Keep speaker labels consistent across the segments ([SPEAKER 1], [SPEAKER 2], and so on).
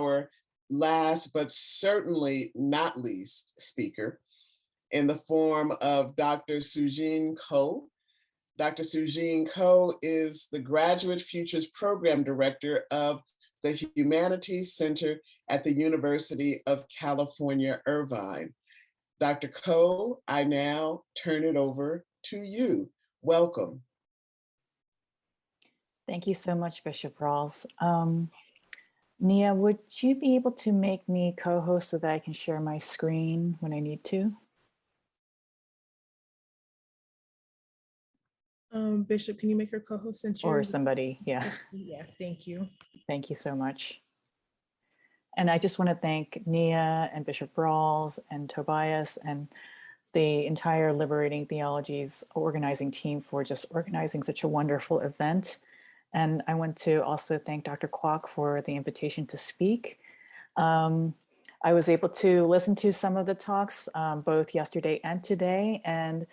[SPEAKER 1] our last, but certainly not least speaker in the form of Dr. SueJeanne Koh. Dr. SueJeanne Koh is the Graduate Futures Program Director of the Humanities Center at the University of California, Irvine. Dr. Koh, I now turn it over to you. Welcome.
[SPEAKER 2] Thank you so much, Bishop Rawls. Nia, would you be able to make me co-host so that I can share my screen when I need to?
[SPEAKER 3] Bishop, can you make her co-host and share?
[SPEAKER 2] Or somebody, yeah.
[SPEAKER 3] Yeah, thank you.
[SPEAKER 2] Thank you so much. And I just want to thank Nia and Bishop Rawls and Tobias and the entire Liberating Theologies organizing team for just organizing such a wonderful event. And I want to also thank Dr. Kwok for the invitation to speak. I was able to listen to some of the talks both yesterday and today, and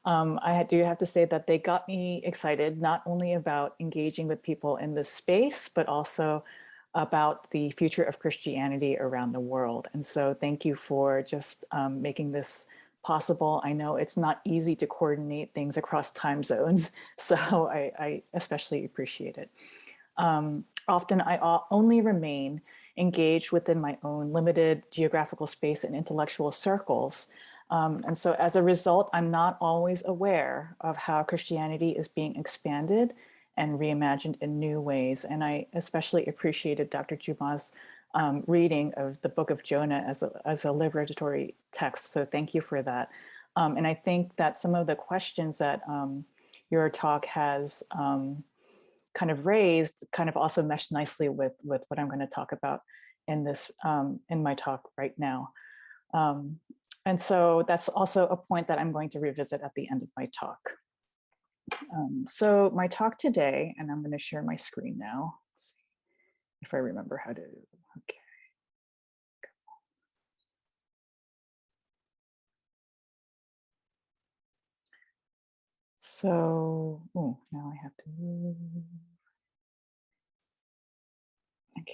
[SPEAKER 2] I do have to say that they got me excited, not only about engaging with people in this space, but also about the future of Christianity around the world. And so thank you for just making this possible. I know it's not easy to coordinate things across time zones, so I especially appreciate it. Often I only remain engaged within my own limited geographical space and intellectual circles. And so as a result, I'm not always aware of how Christianity is being expanded and reimagined in new ways. And I especially appreciated Dr. Juma's reading of the book of Jonah as a liberatory text. So thank you for that. And I think that some of the questions that your talk has kind of raised kind of also mesh nicely with what I'm going to talk about in this in my talk right now. And so that's also a point that I'm going to revisit at the end of my talk. So my talk today, and I'm going to share my screen now. Let's see if I remember how to, okay. So, oh, now I have to move. Okay.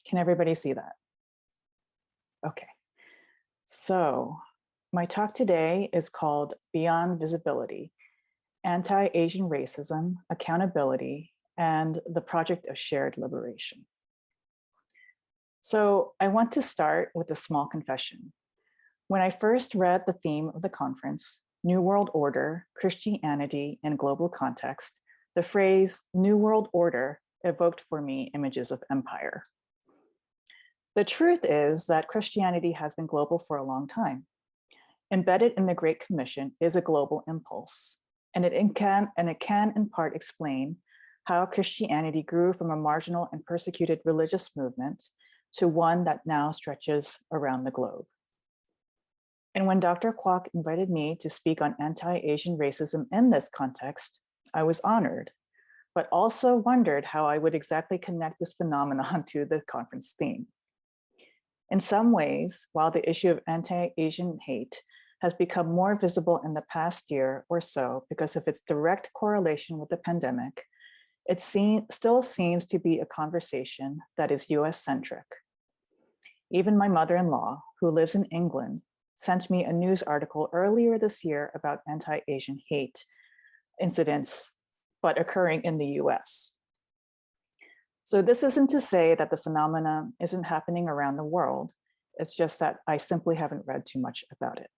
[SPEAKER 2] Can everybody see that? Okay. So my talk today is called Beyond Visibility, Anti-Asian Racism, Accountability, and the Project of Shared Liberation. So I want to start with a small confession. When I first read the theme of the conference, New World Order, Christianity in Global Context, the phrase New World Order evoked for me images of empire. The truth is that Christianity has been global for a long time. Embedded in the Great Commission is a global impulse, and it can in part explain how Christianity grew from a marginal and persecuted religious movement to one that now stretches around the globe. And when Dr. Kwok invited me to speak on anti-Asian racism in this context, I was honored, but also wondered how I would exactly connect this phenomenon to the conference theme. In some ways, while the issue of anti-Asian hate has become more visible in the past year or so because of its direct correlation with the pandemic, it still seems to be a conversation that is US-centric. Even my mother-in-law, who lives in England, sent me a news article earlier this year about anti-Asian hate incidents, but occurring in the US. So this isn't to say that the phenomenon isn't happening around the world. It's just that I simply haven't read too much about it.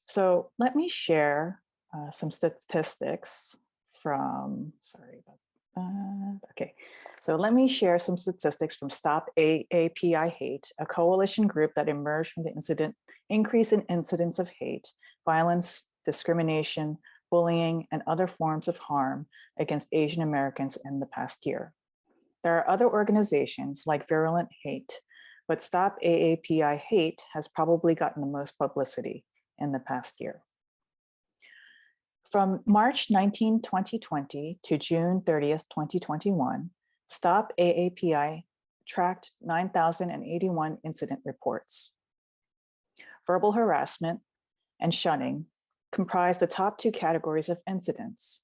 [SPEAKER 2] So let me share some statistics from, sorry about that. Okay, so let me share some statistics from Stop AAPI Hate, a coalition group that emerged from the increase in incidents of hate, violence, discrimination, bullying, and other forms of harm against Asian Americans in the past year. There are other organizations like Virulent Hate, but Stop AAPI Hate has probably gotten the most publicity in the past year. From March 19, 2020 to June 30th, 2021, Stop AAPI tracked 9,081 incident reports. Verbal harassment and shunning comprise the top two categories of incidents,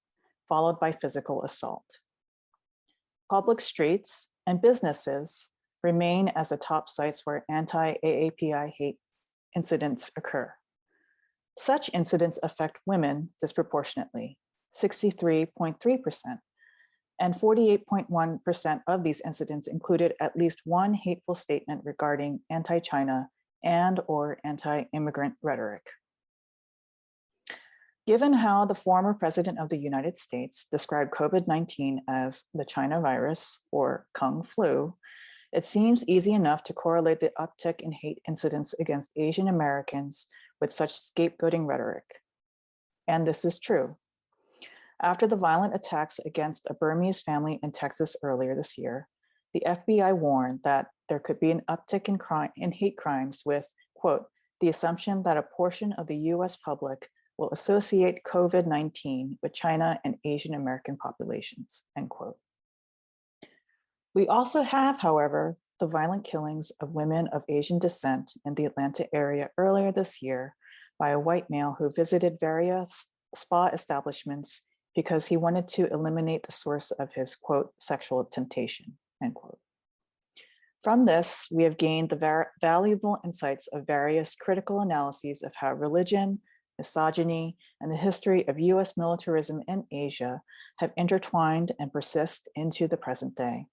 [SPEAKER 2] followed by physical assault. Public streets and businesses remain as the top sites where anti-AAPI hate incidents occur. Such incidents affect women disproportionately, 63.3%, and 48.1% of these incidents included at least one hateful statement regarding anti-China and/or anti-immigrant rhetoric. Given how the former president of the United States described COVID-19 as the China virus or Kung flu, it seems easy enough to correlate the uptick in hate incidents against Asian Americans with such scapegoating rhetoric. And this is true. After the violent attacks against a Burmese family in Texas earlier this year, the FBI warned that there could be an uptick in hate crimes with, quote, the assumption that a portion of the US public will associate COVID-19 with China and Asian American populations, end quote. We also have, however, the violent killings of women of Asian descent in the Atlanta area earlier this year by a white male who visited various spa establishments because he wanted to eliminate the source of his, quote, sexual temptation, end quote. From this, we have gained the valuable insights of various critical analyses of how religion, misogyny, and the history of US militarism in Asia have intertwined and persist into the present day.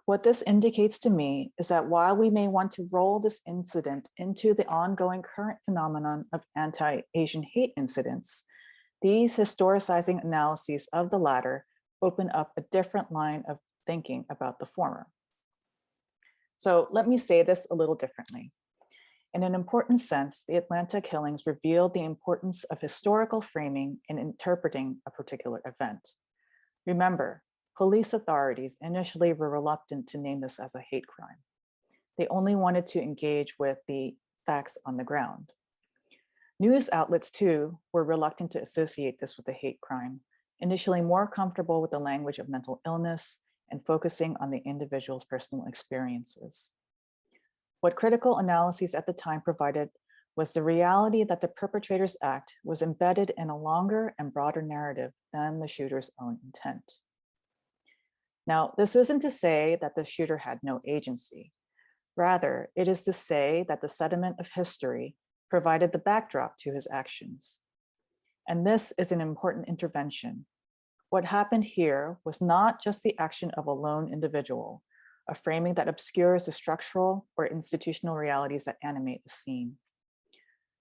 [SPEAKER 2] What this indicates to me is that while we may want to roll this incident into the ongoing current phenomenon of anti-Asian hate incidents, these historicizing analyses of the latter open up a different line of thinking about the former. So let me say this a little differently. In an important sense, the Atlanta killings revealed the importance of historical framing in interpreting a particular event. Remember, police authorities initially were reluctant to name this as a hate crime. They only wanted to engage with the facts on the ground. News outlets, too, were reluctant to associate this with a hate crime, initially more comfortable with the language of mental illness and focusing on the individual's personal experiences. What critical analyses at the time provided was the reality that the perpetrator's act was embedded in a longer and broader narrative than the shooter's own intent. Now, this isn't to say that the shooter had no agency. Rather, it is to say that the sediment of history provided the backdrop to his actions. And this is an important intervention. What happened here was not just the action of a lone individual, a framing that obscures the structural or institutional realities that animate the scene.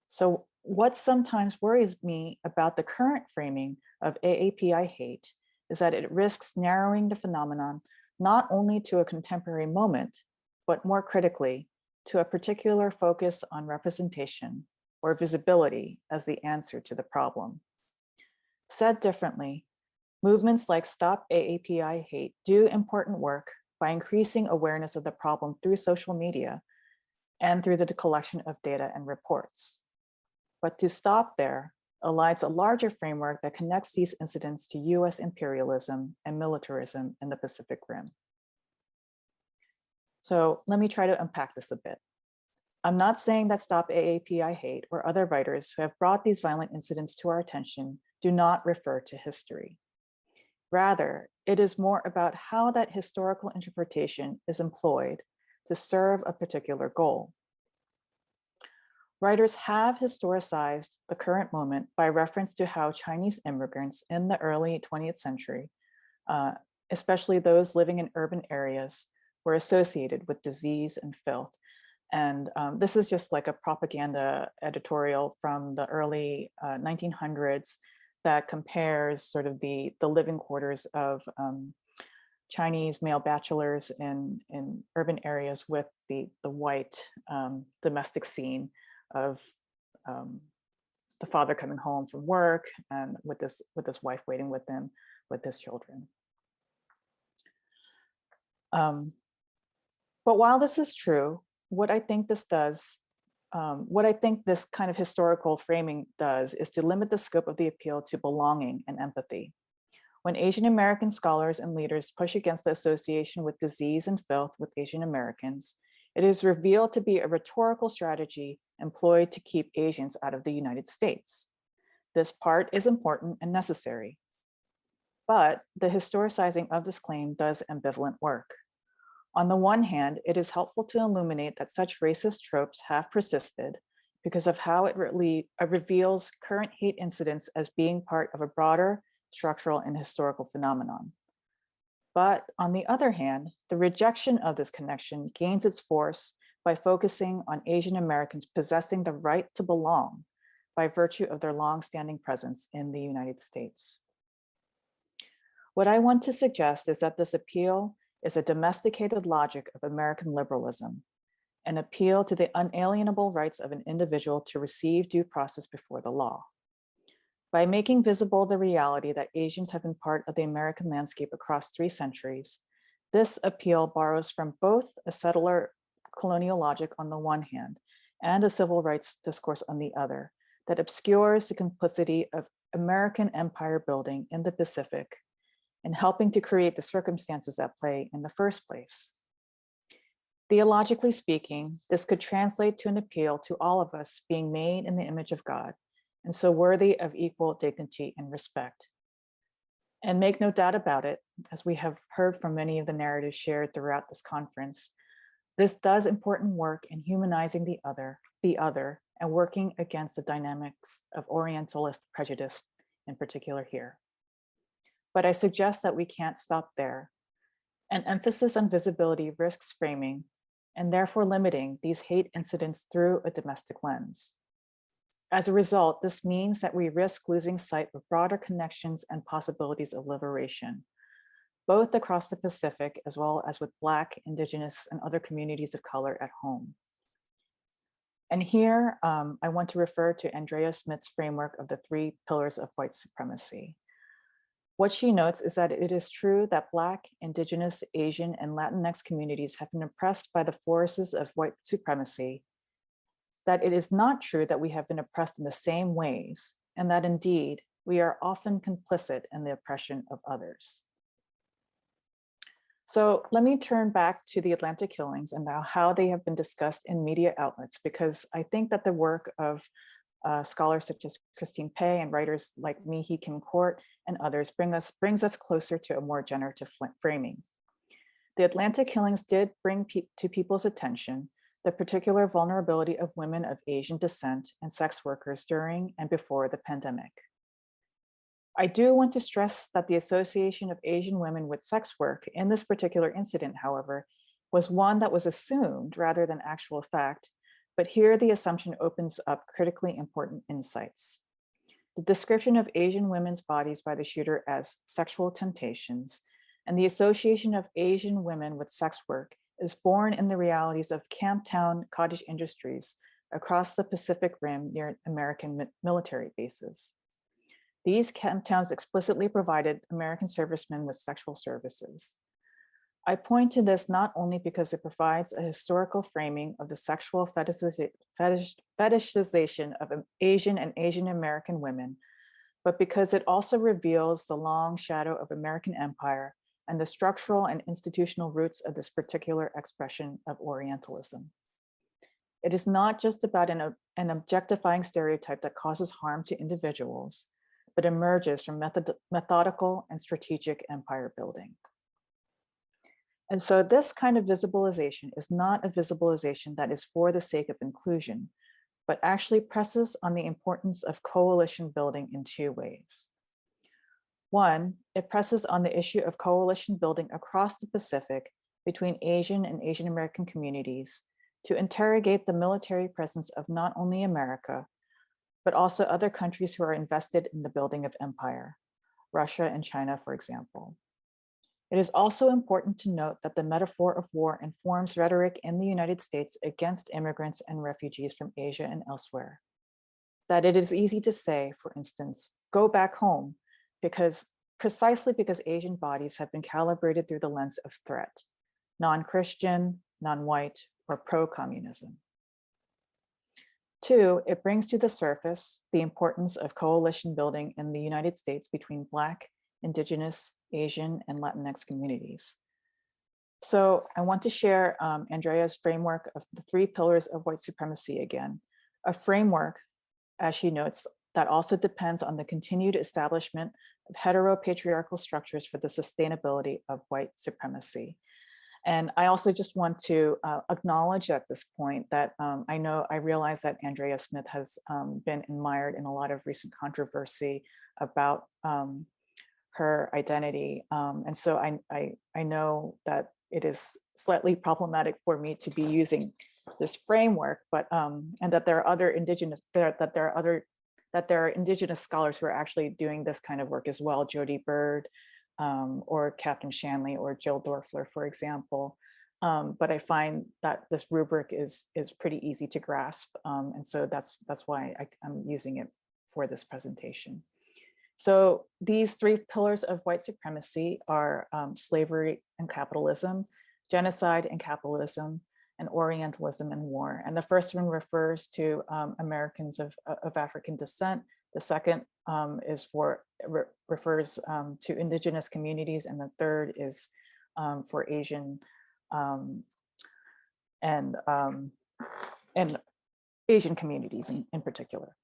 [SPEAKER 2] So what sometimes worries me about the current framing of AAPI hate is that it risks narrowing the phenomenon not only to a contemporary moment, but more critically, to a particular focus on representation or visibility as the answer to the problem. Said differently, movements like Stop AAPI Hate do important work by increasing awareness of the problem through social media and through the collection of data and reports. But to stop there elides a larger framework that connects these incidents to US imperialism and militarism in the Pacific Rim. So let me try to unpack this a bit. I'm not saying that Stop AAPI Hate or other writers who have brought these violent incidents to our attention do not refer to history. Rather, it is more about how that historical interpretation is employed to serve a particular goal. Writers have historicized the current moment by reference to how Chinese immigrants in the early 20th century, especially those living in urban areas, were associated with disease and filth. And this is just like a propaganda editorial from the early 1900s that compares sort of the living quarters of Chinese male bachelors in urban areas with the white domestic scene of the father coming home from work and with his wife waiting with him with his children. But while this is true, what I think this kind of historical framing does is to limit the scope of the appeal to belonging and empathy. When Asian American scholars and leaders push against the association with disease and filth with Asian Americans, it is revealed to be a rhetorical strategy employed to keep Asians out of the United States. This part is important and necessary, but the historicizing of this claim does ambivalent work. On the one hand, it is helpful to illuminate that such racist tropes have persisted because of how it reveals current hate incidents as being part of a broader structural and historical phenomenon. But on the other hand, the rejection of this connection gains its force by focusing on Asian Americans possessing the right to belong by virtue of their longstanding presence in the United States. What I want to suggest is that this appeal is a domesticated logic of American liberalism, an appeal to the unalienable rights of an individual to receive due process before the law. By making visible the reality that Asians have been part of the American landscape across 3 centuries, this appeal borrows from both a settler colonial logic on the one hand and a civil rights discourse on the other that obscures the complicity of American empire building in the Pacific and helping to create the circumstances at play in the first place. Theologically speaking, this could translate to an appeal to all of us being made in the image of God, and so worthy of equal dignity and respect. And make no doubt about it, as we have heard from many of the narratives shared throughout this conference, this does important work in humanizing the other, and working against the dynamics of Orientalist prejudice in particular here. But I suggest that we can't stop there. An emphasis on visibility risks framing and therefore limiting these hate incidents through a domestic lens. As a result, this means that we risk losing sight of broader connections and possibilities of liberation, both across the Pacific as well as with Black, Indigenous, and other communities of color at home. And here, I want to refer to Andrea Smith's framework of the 3 pillars of white supremacy. What she notes is that it is true that Black, Indigenous, Asian, and Latinx communities have been oppressed by the forces of white supremacy, that it is not true that we have been oppressed in the same ways, and that indeed, we are often complicit in the oppression of others. So let me turn back to the Atlanta killings and now how they have been discussed in media outlets, because I think that the work of scholars such as Christine Pei and writers like Mihi Kim Court and others brings us closer to a more generative framing. The Atlanta killings did bring to people's attention the particular vulnerability of women of Asian descent and sex workers during and before the pandemic. I do want to stress that the association of Asian women with sex work in this particular incident, however, was one that was assumed rather than actual fact, but here the assumption opens up critically important insights. The description of Asian women's bodies by the shooter as sexual temptations and the association of Asian women with sex work is born in the realities of camp-town cottage industries across the Pacific Rim near American military bases. These camp towns explicitly provided American servicemen with sexual services. I point to this not only because it provides a historical framing of the sexual fetishization of Asian and Asian American women, but because it also reveals the long shadow of American empire and the structural and institutional roots of this particular expression of Orientalism. It is not just about an objectifying stereotype that causes harm to individuals, but emerges from methodical and strategic empire building. And so this kind of visibilization is not a visibilization that is for the sake of inclusion, but actually presses on the importance of coalition building in 2 ways. One, it presses on the issue of coalition building across the Pacific between Asian and Asian American communities to interrogate the military presence of not only America, but also other countries who are invested in the building of empire, Russia and China, for example. It is also important to note that the metaphor of war informs rhetoric in the United States against immigrants and refugees from Asia and elsewhere. That it is easy to say, for instance, go back home, precisely because Asian bodies have been calibrated through the lens of threat, non-Christian, non-white, or pro-communism. 2, it brings to the surface the importance of coalition building in the United States between Black, Indigenous, Asian, and Latinx communities. So I want to share Andrea's framework of the 3 pillars of white supremacy again, a framework, as she notes, that also depends on the continued establishment of heteropatriarchal structures for the sustainability of white supremacy. And I also just want to acknowledge at this point that I realize that Andrea Smith has been mired in a lot of recent controversy about her identity. And so I know that it is slightly problematic for me to be using this framework, but and that there are other indigenous that there are indigenous scholars who are actually doing this kind of work as well, Jody Bird, or Catherine Shanley or Jill Dorfler, for example. But I find that this rubric is pretty easy to grasp. And so that's why I'm using it for this presentation. So these three pillars of white supremacy are slavery and capitalism, genocide and capitalism, and Orientalism and war. And the first one refers to Americans of African descent. The second refers to indigenous communities, and the third is for Asian and Asian communities in particular.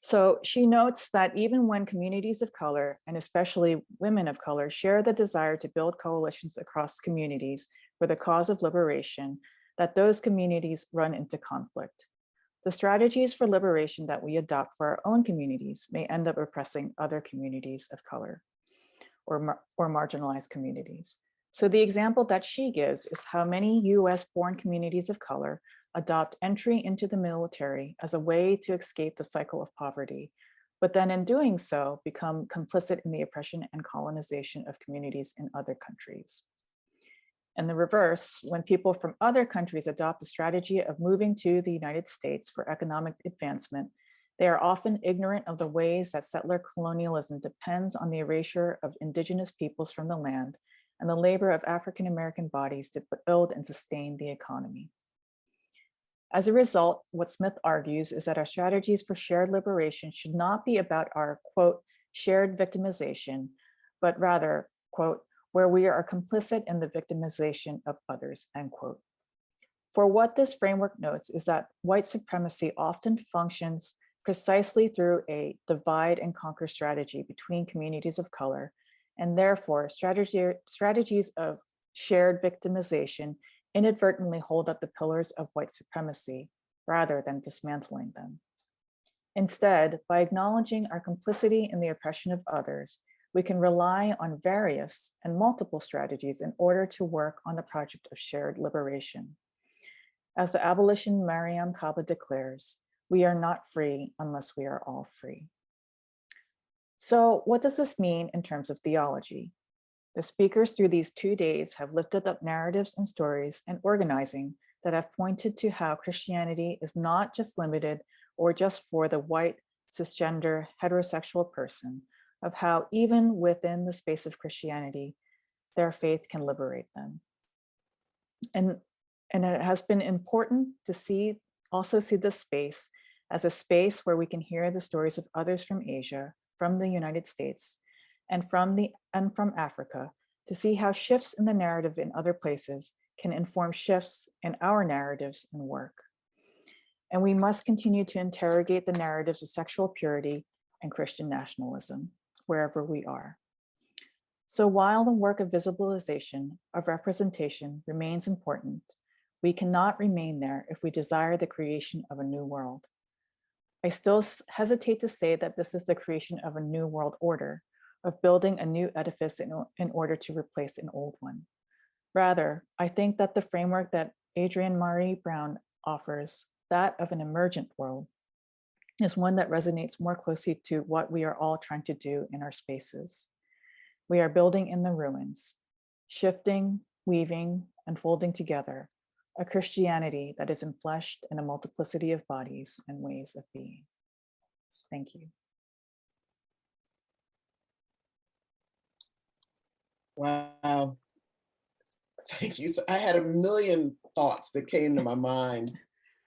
[SPEAKER 2] So she notes that even when communities of color, and especially women of color, share the desire to build coalitions across communities for the cause of liberation, that those communities run into conflict. The strategies for liberation that we adopt for our own communities may end up oppressing other communities of color or marginalized communities. So the example that she gives is how many US-born communities of color adopt entry into the military as a way to escape the cycle of poverty, but then in doing so, become complicit in the oppression and colonization of communities in other countries. In the reverse, when people from other countries adopt the strategy of moving to the United States for economic advancement, they are often ignorant of the ways that settler colonialism depends on the erasure of indigenous peoples from the land and the labor of African-American bodies to build and sustain the economy. As a result, what Smith argues is that our strategies for shared liberation should not be about our, quote, shared victimization, but rather, quote, where we are complicit in the victimization of others, end quote. For what this framework notes is that white supremacy often functions precisely through a divide and conquer strategy between communities of color, and therefore strategies of shared victimization inadvertently hold up the pillars of white supremacy rather than dismantling them. Instead, by acknowledging our complicity in the oppression of others, we can rely on various and multiple strategies in order to work on the project of shared liberation. As the abolition Mariam Kaba declares, we are not free unless we are all free. So what does this mean in terms of theology? The speakers through these 2 days have lifted up narratives and stories and organizing that have pointed to how Christianity is not just limited or just for the white, cisgender, heterosexual person, of how even within the space of Christianity, their faith can liberate them. And it has been important to also see this space as a space where we can hear the stories of others from Asia, from the United States, and from Africa, to see how shifts in the narrative in other places can inform shifts in our narratives and work. And we must continue to interrogate the narratives of sexual purity and Christian nationalism, wherever we are. So while the work of visibilization, of representation remains important, we cannot remain there if we desire the creation of a new world. I still hesitate to say that this is the creation of a new world order, of building a new edifice in order to replace an old one. Rather, I think that the framework that Adrienne Maree Brown offers, that of an emergent world, is one that resonates more closely to what we are all trying to do in our spaces. We are building in the ruins, shifting, weaving, and folding together a Christianity that is enfleshed in a multiplicity of bodies and ways of being. Thank you.
[SPEAKER 1] Wow. Thank you. So I had a million thoughts that came to my mind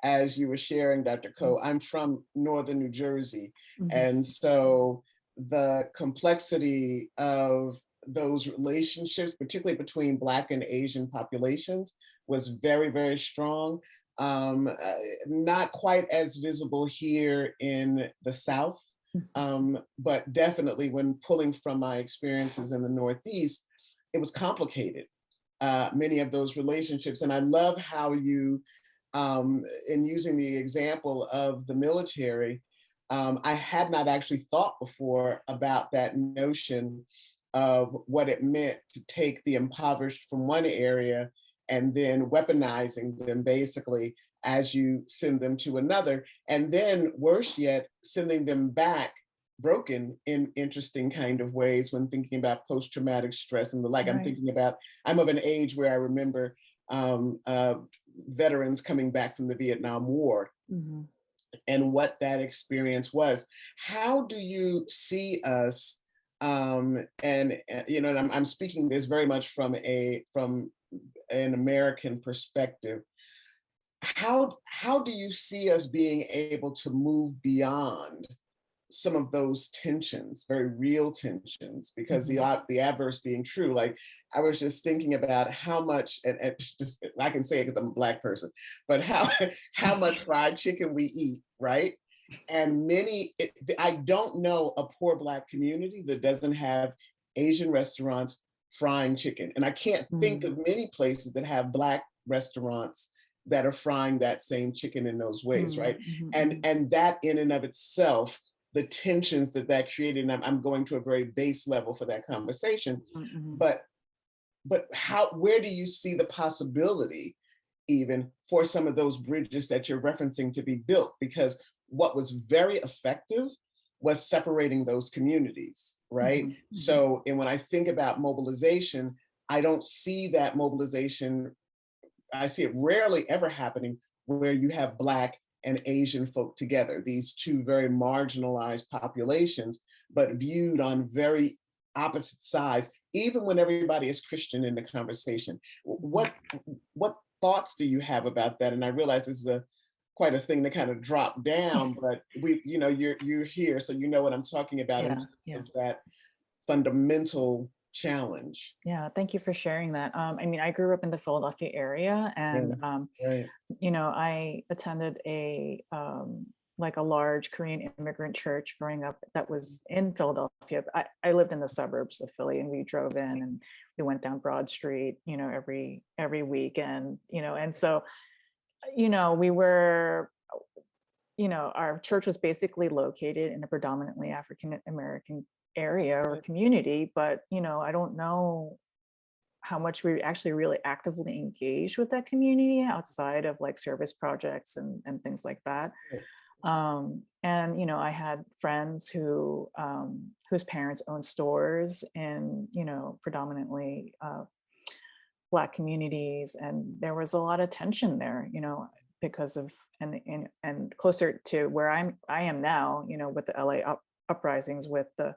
[SPEAKER 1] as you were sharing, Dr. Koh. I'm from Northern New Jersey. And so the complexity of those relationships, particularly between Black and Asian populations, was very, very strong. not quite as visible here in the South, but definitely when pulling from my experiences in the Northeast, it was complicated, many of those relationships. And I love how you, in using the example of the military, I had not actually thought before about that notion of what it meant to take the impoverished from one area and then weaponizing them basically as you send them to another. And then worse yet, sending them back broken in interesting kind of ways when thinking about post-traumatic stress and the like. I'm thinking about, I'm of an age where I remember veterans coming back from the Vietnam War and what that experience was. How do you see us, and you know, and I'm speaking this very much from an American perspective. How do you see us being able to move beyond some of those tensions, very real tensions, because the adverse being true? Like, I was just thinking about how much, and just, I can say it because I'm a Black person, but how much fried chicken we eat, right? And I don't know a poor Black community that doesn't have Asian restaurants frying chicken. And I can't think of many places that have Black restaurants that are frying that same chicken in those ways, right? And that in and of itself, the tensions that created, and I'm going to a very base level for that conversation, but where do you see the possibility even for some of those bridges that you're referencing to be built? Because what was very effective was separating those communities, right? So, and when I think about mobilization, I don't see that mobilization, I see it rarely ever happening where you have Black and Asian folk together, these two very marginalized populations, but viewed on very opposite sides, even when everybody is Christian in the conversation. What thoughts do you have about that? And I realize this is quite a thing to kind of drop down, but you're here, so you know what I'm talking about in terms of that fundamental challenge.
[SPEAKER 2] Yeah, thank you for sharing that. I mean, I grew up in the Philadelphia area, and you know, I attended a large Korean immigrant church growing up that was in Philadelphia. I lived in the suburbs of Philly, and we drove in and we went down Broad Street, you know, every weekend, you know, and so, you know, we were, you know, our church was basically located in a predominantly African American area or community, but, you know, I don't know how much we actually really actively engaged with that community outside of like service projects and things like that. And, you know, I had friends who whose parents owned stores in, you know, predominantly Black communities, and there was a lot of tension there, you know, because of and closer to where I am now, you know, with the LA uprisings, with the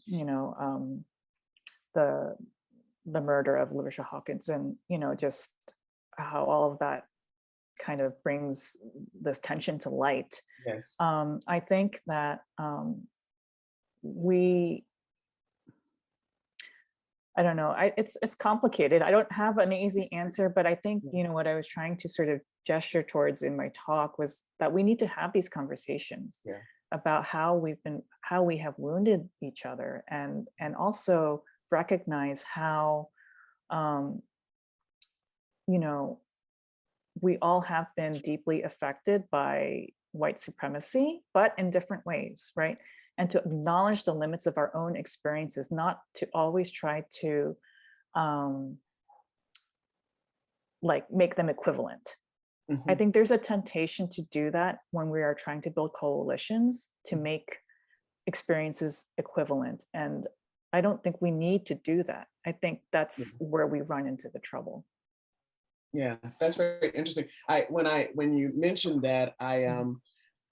[SPEAKER 2] you know, the murder of Lavisha Hawkins, and, you know, just how all of that kind of brings this tension to light.
[SPEAKER 1] Yes.
[SPEAKER 2] I think that I don't know, it's complicated. I don't have an easy answer, but I think, you know, what I was trying to sort of gesture towards in my talk was that we need to have these conversations about how we have wounded each other, and also recognize how, you know, we all have been deeply affected by white supremacy, but in different ways, right? And to acknowledge the limits of our own experiences, not to always try to like make them equivalent. I think there's a temptation to do that when we are trying to build coalitions to make experiences equivalent. And I don't think we need to do that. I think that's where we run into the trouble.
[SPEAKER 1] Yeah, that's very interesting. When you mentioned that, I'm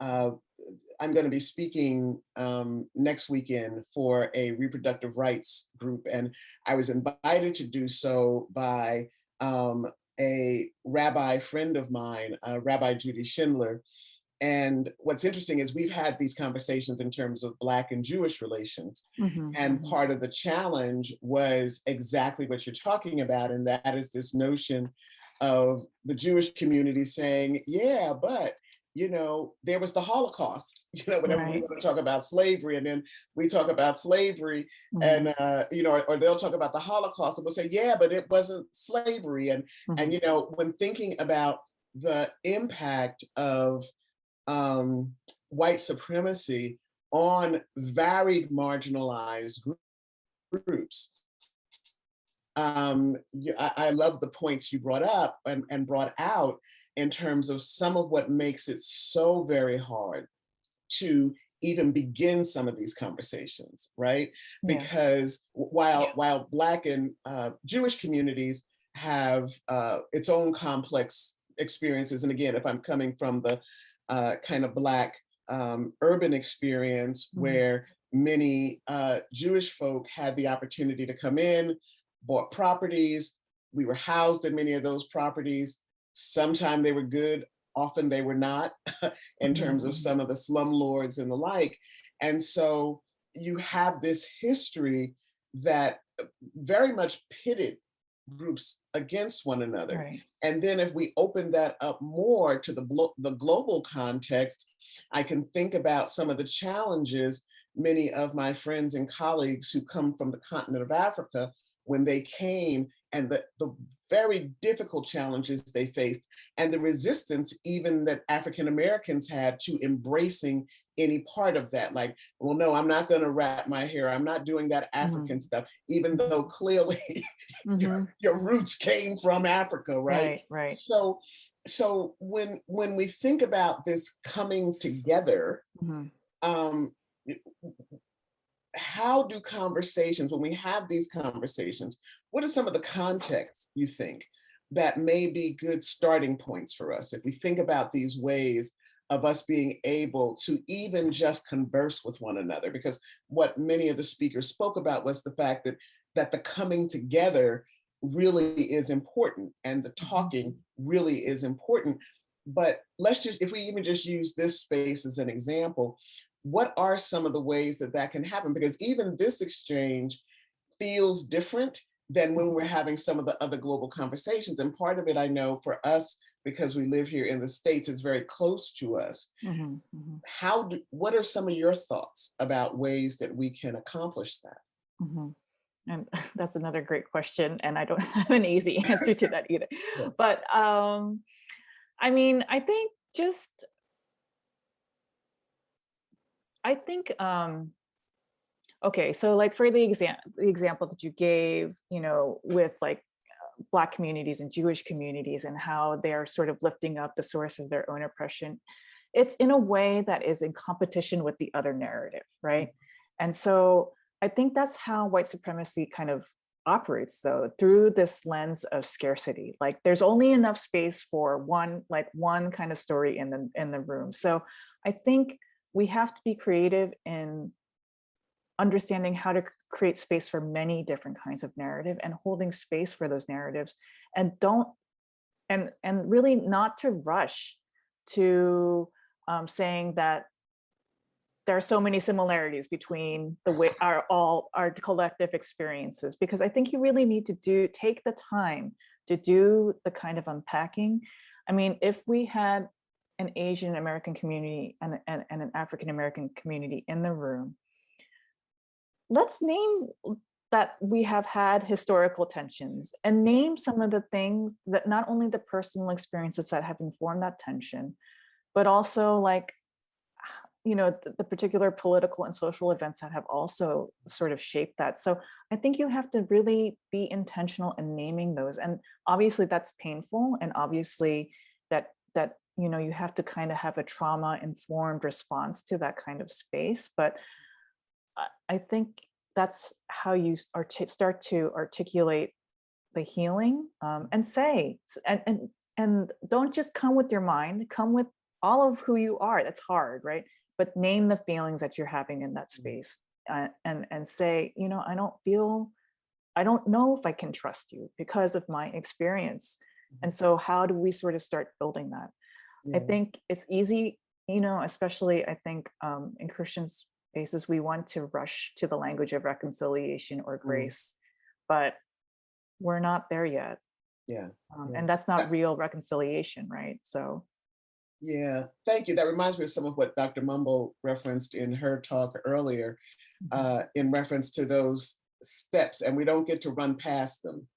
[SPEAKER 1] going to be speaking next weekend for a reproductive rights group, and I was invited to do so by a rabbi friend of mine, Rabbi Judy Schindler. And what's interesting is we've had these conversations in terms of Black and Jewish relations. And part of the challenge was exactly what you're talking about, and that is this notion of the Jewish community saying, yeah, but there was the Holocaust, whenever we
[SPEAKER 2] Right.
[SPEAKER 1] want to talk about slavery, and then we talk about slavery,
[SPEAKER 2] Mhm.
[SPEAKER 1] and or they'll talk about the Holocaust, and we'll say, yeah, but it wasn't slavery. And
[SPEAKER 2] Mhm.
[SPEAKER 1] when thinking about the impact of white supremacy on varied marginalized groups, I love the points you brought up and brought out in terms of some of what makes it so very hard to even begin some of these conversations, right?
[SPEAKER 2] Yeah.
[SPEAKER 1] Because while Black and Jewish communities have its own complex experiences, and again, if I'm coming from the kind of Black urban experience
[SPEAKER 2] Mhm.
[SPEAKER 1] where many Jewish folk had the opportunity to come in, bought properties, we were housed in many of those properties. Sometimes they were good, often they were not, in terms of
[SPEAKER 2] Mhm.
[SPEAKER 1] some of the slumlords and the like. And so you have this history that very much pitted groups against one another.
[SPEAKER 2] Right.
[SPEAKER 1] And then if we open that up more to the global context, I can think about some of the challenges many of my friends and colleagues who come from the continent of Africa, when they came, and the very difficult challenges they faced, and the resistance even that African Americans had to embracing any part of that. Like, well, no, I'm not going to wrap my hair. I'm not doing that African
[SPEAKER 2] Mhm.
[SPEAKER 1] stuff, even though clearly
[SPEAKER 2] Mhm.
[SPEAKER 1] your roots came from Africa, right?
[SPEAKER 2] Right. Right.
[SPEAKER 1] So when we think about this coming together,
[SPEAKER 2] Mhm.
[SPEAKER 1] um, how do conversations, when we have these conversations, what are some of the contexts you think that may be good starting points for us if we think about these ways of us being able to even just converse with one another? Because what many of the speakers spoke about was the fact that the coming together really is important, and the
[SPEAKER 2] Mhm.
[SPEAKER 1] talking really is important. But let's just, if we even just use this space as an example, what are some of the ways that that can happen? Because even this exchange feels different than when we're
[SPEAKER 2] Mhm.
[SPEAKER 1] having some of the other global conversations. And part of it, I know for us, because we live here in the States, is very close to us.
[SPEAKER 2] Mhm. Mhm.
[SPEAKER 1] What are some of your thoughts about ways that we can accomplish that?
[SPEAKER 2] Mhm. And that's another great question, and I don't have an easy answer to that either.
[SPEAKER 1] Yeah.
[SPEAKER 2] But I mean, I think okay, so like for the example that you gave, with like Black communities and Jewish communities and how they're sort of lifting up the source of their own oppression, it's in a way that is in competition with the other narrative, right? And so I think that's how white supremacy kind of operates, though, through this lens of scarcity. Like there's only enough space for one kind of story in the room. So I think we have to be creative in understanding how to create space for many different kinds of narrative and holding space for those narratives, and don't and really not to rush to saying that there are so many similarities between the way our collective experiences, because I think you really need to take the time to do the kind of unpacking. I mean, if we had an Asian American community and an African American community in the room, let's name that we have had historical tensions and name some of the things that, not only the personal experiences that have informed that tension, but also like the particular political and social events that have also sort of shaped that. So I think you have to really be intentional in naming those, and obviously that's painful, and obviously that you have to kind of have a trauma informed response to that kind of space. But I think that's how you start to articulate the healing, and say, and don't just come with your mind, come with all of who you are. That's hard, right? But name the feelings that you're having in that space, and say, I don't know if I can trust you because of my experience. And so how do we sort of start building that? I
[SPEAKER 1] Yeah.
[SPEAKER 2] think it's easy, especially I think in Christian spaces, we want to rush to the language of reconciliation or
[SPEAKER 1] Mm.
[SPEAKER 2] grace, but we're not there yet.
[SPEAKER 1] Yeah.
[SPEAKER 2] And that's not real reconciliation, right? So
[SPEAKER 1] Yeah, thank you. That reminds me of some of what Dr. Mumbo referenced in her talk earlier, in reference to those steps, and we don't get to run past them.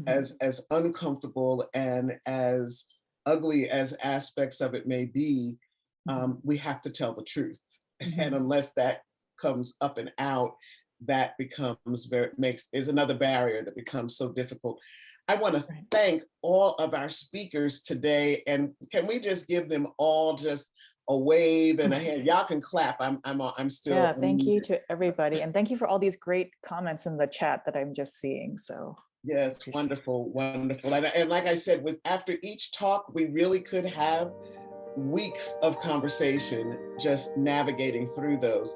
[SPEAKER 1] As uncomfortable and as ugly as aspects of it may be, we have to tell the truth. And unless that comes up and out, that becomes is another barrier that becomes so difficult. I want to thank all of our speakers today, and can we just give them all just a wave and a hand? Y'all can clap. I'm still.
[SPEAKER 2] Yeah, thank you to everybody, and thank you for all these great comments in the chat that I'm just seeing. So
[SPEAKER 1] yes, wonderful, wonderful. And like I said, after each talk, we really could have weeks of conversation just navigating through those.